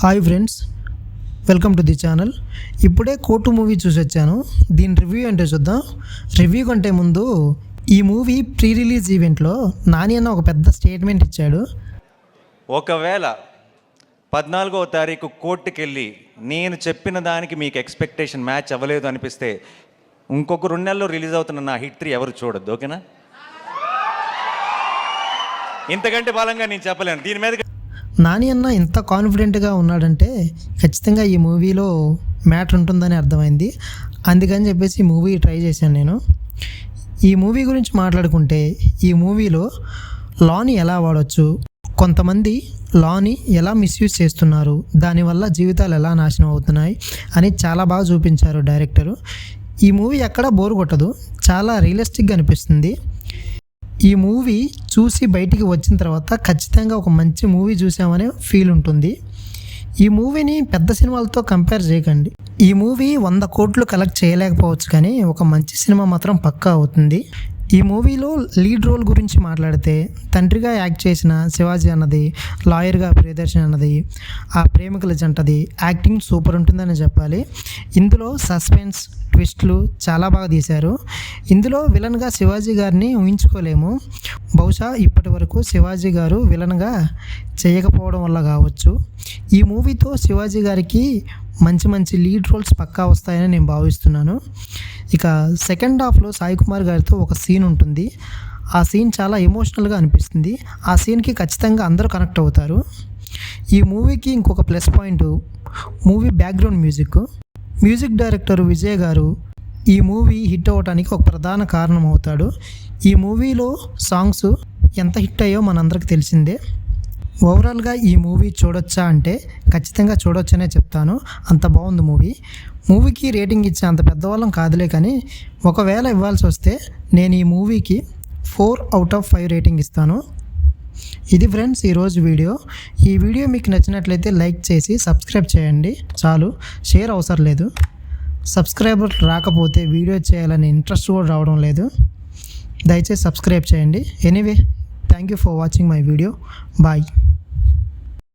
Hi friends, welcome to the channel. ఇప్పుడే court movie చూసి వచ్చాను. దీని రివ్యూ అంటే చూద్దాం. రివ్యూ కంటే ముందు ఈ మూవీ ప్రీ రిలీజ్ ఈవెంట్లో నాని అన్న ఒక పెద్ద స్టేట్మెంట్ ఇచ్చాడు. ఒకవేళ 14వ తారీఖు కోర్టుకి వెళ్ళి నేను చెప్పిన దానికి మీకు ఎక్స్పెక్టేషన్ మ్యాచ్ అవ్వలేదు అనిపిస్తే ఇంకొక 2 నెలల్లో రిలీజ్ అవుతున్న నా హిట్ 3 ఎవరు చూడొద్దు, ఓకేనా? ఇంతకంటే బలంగా నేను చెప్పలేను దీని మీద. నాని అన్న ఇంత కాన్ఫిడెంట్గా ఉన్నాడంటే ఖచ్చితంగా ఈ మూవీలో మ్యాటర్ ఉంటుందని అర్థమైంది. అందుకని చెప్పేసి ఈ మూవీ ట్రై చేశాను నేను. ఈ మూవీ గురించి మాట్లాడుకుంటే ఈ మూవీలో లాని ఎలా వాడచ్చు, కొంతమంది లాని ఎలా మిస్యూజ్ చేస్తున్నారు, దానివల్ల జీవితాలు ఎలా నాశనం అవుతున్నాయి అని చాలా బాగా చూపించారు డైరెక్టరు. ఈ మూవీ ఎక్కడా బోర్ కొట్టదు, చాలా రియలిస్టిక్గా అనిపిస్తుంది. ఈ మూవీ చూసి బయటికి వచ్చిన తర్వాత ఖచ్చితంగా ఒక మంచి మూవీ చూసామనే ఫీల్ ఉంటుంది. ఈ మూవీని పెద్ద సినిమాలతో కంపేర్ చేయకండి. ఈ మూవీ 100 కోట్లు కలెక్ట్ చేయలేకపోవచ్చు, కానీ ఒక మంచి సినిమా మాత్రం పక్కా అవుతుంది. ఈ మూవీలో లీడ్ రోల్ గురించి మాట్లాడితే తండ్రిగా యాక్ట్ చేసిన శివాజీ అన్నది, లాయర్గా ప్రియదర్శన్ అన్నది, ఆ ప్రేమికుల జంటది యాక్టింగ్ సూపర్ ఉంటుందని చెప్పాలి. ఇందులో సస్పెన్స్ ట్విస్ట్లు చాలా బాగా తీశారు. ఇందులో విలన్గా శివాజీ గారిని ఊహించుకోలేము. బహుశా ఇప్పటి వరకు శివాజీ గారు విలన్గా చేయకపోవడం వల్ల కావచ్చు. ఈ మూవీతో శివాజీ గారికి మంచి మంచి లీడ్ రోల్స్ పక్కా వస్తాయని నేను భావిస్తున్నాను. ఇక సెకండ్ హాఫ్లో సాయి కుమార్ గారితో ఒక సీన్ ఉంటుంది. ఆ సీన్ చాలా ఎమోషనల్గా అనిపిస్తుంది. ఆ సీన్కి ఖచ్చితంగా అందరూ కనెక్ట్ అవుతారు. ఈ మూవీకి ఇంకొక plus point movie background music director Vijay గారు ఈ మూవీ హిట్ అవ్వడానికి ఒక ప్రధాన కారణం అవుతాడు. ఈ మూవీలో సాంగ్స్ ఎంత హిట్ అయ్యో మనందరికి తెలిసిందే. ఓవరాల్గా ఈ మూవీ చూడొచ్చా అంటే ఖచ్చితంగా చూడొచ్చనే చెప్తాను. అంత బాగుంది మూవీ. మూవీకి రేటింగ్ ఇచ్చే అంత పెద్దవాళ్ళం కాదులే, కానీ ఒకవేళ ఇవ్వాల్సి వస్తే నేను ఈ మూవీకి 4/5 రేటింగ్ ఇస్తాను. ఇది ఫ్రెండ్స్ ఈరోజు వీడియో. ఈ వీడియో మీకు నచ్చినట్లయితే లైక్ చేసి సబ్స్క్రైబ్ చేయండి చాలు, షేర్ అవసరం లేదు. సబ్స్క్రైబర్ రాకపోతే వీడియో చేయాలని ఇంట్రెస్ట్ కూడా రావడం లేదు. దయచేసి సబ్స్క్రైబ్ చేయండి. Anyway, thank you for watching my video. Bye.